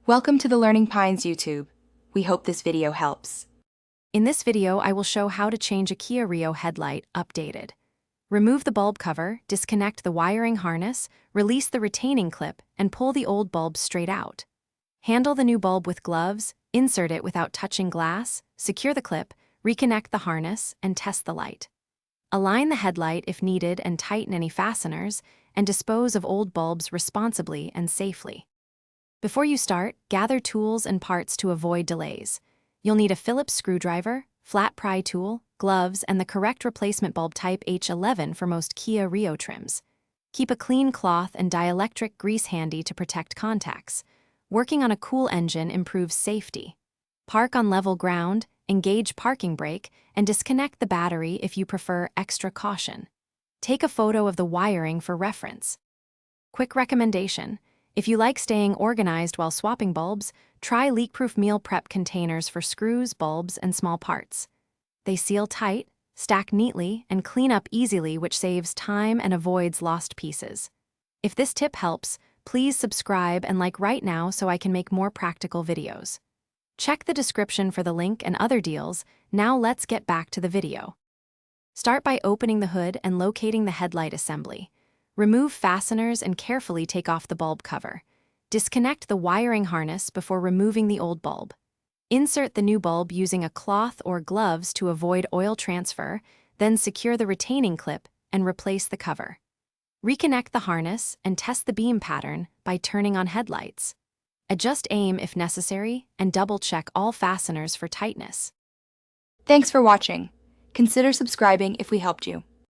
Welcome to the Learning Pines YouTube. We hope this video helps. In this video, I will show how to change a Kia Rio headlight updated. Remove the bulb cover, disconnect the wiring harness, release the retaining clip, and pull the old bulb straight out. Handle the new bulb with gloves, insert it without touching glass, secure the clip, reconnect the harness, and test the light. Align the headlight if needed and tighten any fasteners, and dispose of old bulbs responsibly and safely. Before you start, gather tools and parts to avoid delays. You'll need a Phillips screwdriver, flat pry tool, gloves, and the correct replacement bulb type H11 for most Kia Rio trims. Keep a clean cloth and dielectric grease handy to protect contacts. Working on a cool engine improves safety. Park on level ground, engage parking brake, and disconnect the battery if you prefer extra caution. Take a photo of the wiring for reference. Quick recommendation: if you like staying organized while swapping bulbs, try leak-proof meal prep containers for screws, bulbs, and small parts. They seal tight, stack neatly, and clean up easily, which saves time and avoids lost pieces. If this tip helps, please subscribe and like right now so I can make more practical videos. Check the description for the link and other deals. Now let's get back to the video. Start by opening the hood and locating the headlight assembly. Remove fasteners and carefully take off the bulb cover. Disconnect the wiring harness before removing the old bulb. Insert the new bulb using a cloth or gloves to avoid oil transfer, then secure the retaining clip and replace the cover. Reconnect the harness and test the beam pattern by turning on headlights. Adjust aim if necessary and double-check all fasteners for tightness. Thanks for watching. Consider subscribing if we helped you.